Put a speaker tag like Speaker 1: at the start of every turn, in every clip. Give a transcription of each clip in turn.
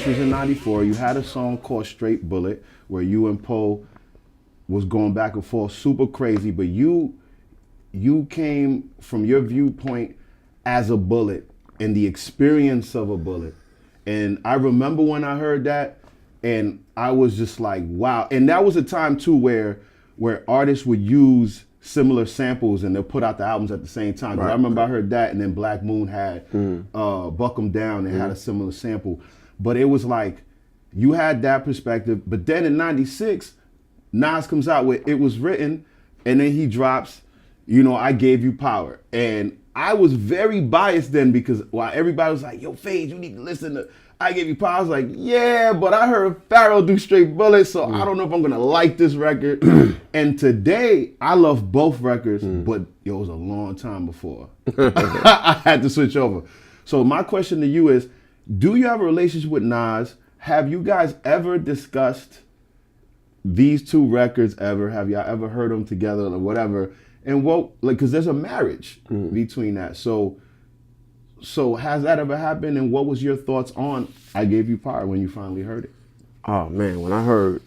Speaker 1: was in '94. You had a song called Straight Bullet where you and Poe was going back and forth, super crazy. But you came from your viewpoint as a bullet and the experience of a bullet. And I remember when I heard that, and I was just like, wow. And that was a time too where artists would use similar samples and they'll put out the albums at the same time. Right. I remember I heard that, and then Black Moon had Buck 'Em Down and had a similar sample. But it was like, you had that perspective. But then in '96, Nas comes out with It Was Written, and then he drops, I Gave You Power. And I was very biased then because while everybody was like, yo, Phage, you need to listen to I Gave You Power. I was like, yeah, but I heard Pharoahe do Straight Bullet, so I don't know if I'm gonna like this record. And today, I love both records, but it was a long time before. I had to switch over. So my question to you is, do you have a relationship with Nas? Have you guys ever discussed these two records ever? Have y'all ever heard them together or whatever? And because there's a marriage between that. So has that ever happened? And what was your thoughts on I Gave You Power when you finally heard it?
Speaker 2: Oh man, when I heard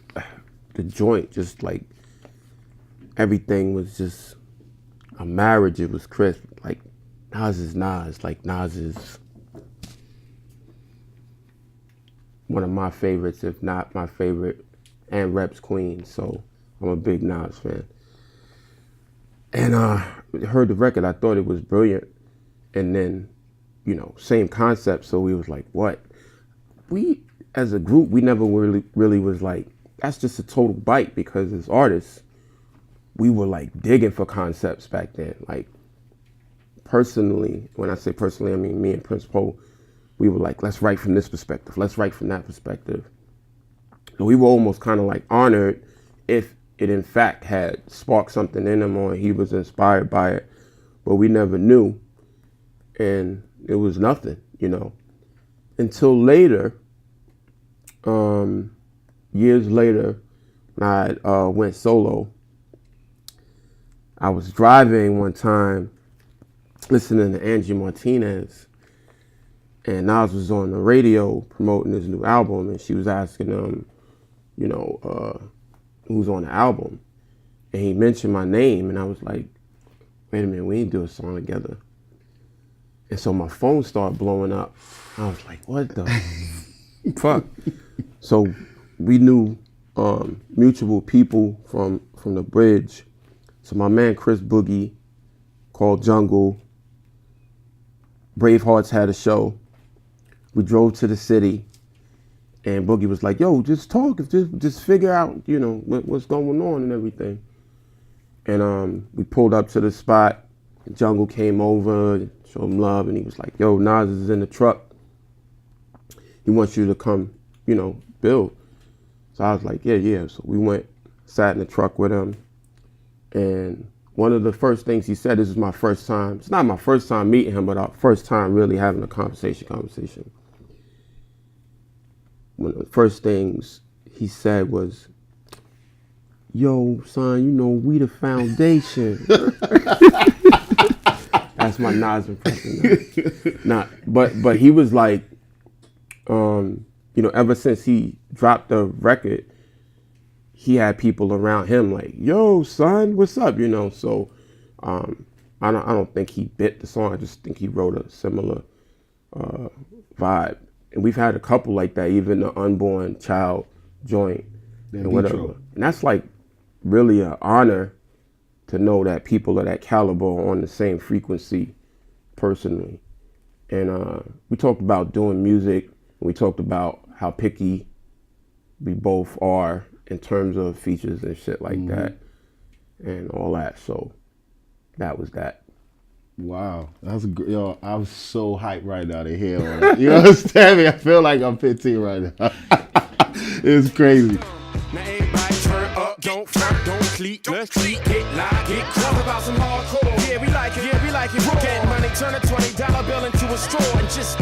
Speaker 2: the joint, just like everything was just a marriage. It was crisp. Like Nas is Nas. Like Nas is one of my favorites, if not my favorite, and Rep's Queen. So I'm a big Nas fan. And heard the record, I thought it was brilliant. And then, same concept. So we was like, what? We, as a group, we never really was like, that's just a total bite, because as artists, we were like digging for concepts back then. Like personally, when I say personally, I mean me and Prince Poe, we were like, let's write from this perspective. Let's write from that perspective. So we were almost kind of like honored if it in fact had sparked something in him or he was inspired by it, but we never knew. And it was nothing, until later, years later, when I went solo. I was driving one time, listening to Angie Martinez, and Nas was on the radio promoting his new album, and she was asking him, who's on the album, and he mentioned my name, and I was like, wait a minute, we ain't do a song together. And so my phone started blowing up. I was like, what the fuck? So we knew mutual people from the bridge. So my man Chris Boogie called Jungle. Bravehearts had a show. We drove to the city, and Boogie was like, yo, just talk, just figure out, what's going on and everything. And we pulled up to the spot. Jungle came over, showed him love, and he was like, yo, Nas is in the truck. He wants you to come, build. So I was like, yeah. So we went, sat in the truck with him. And one of the first things he said, this is my first time. It's not my first time meeting him, but our first time really having a conversation. One of the first things he said was, yo, son, we the foundation. That's my Nas impression. But he was like, ever since he dropped the record, he had people around him like, yo, son, what's up? So I don't think he bit the song. I just think he wrote a similar vibe. And we've had a couple like that, even the Unborn Child joint and whatever. And that's like really an honor to know that people of that caliber are on the same frequency personally. And we talked about doing music, and we talked about how picky we both are in terms of features and shit like that and all that. So that was that.
Speaker 1: Wow, that's yo. I'm so hyped right now to hear all that. You understand me? I feel like I'm 15 right now. It's crazy.
Speaker 3: Now everybody turn up, don't front, don't sleep, let's sleep, get live, get talk about some hardcore. Yeah, we like it, Get money, turn a $20 bill into a straw and just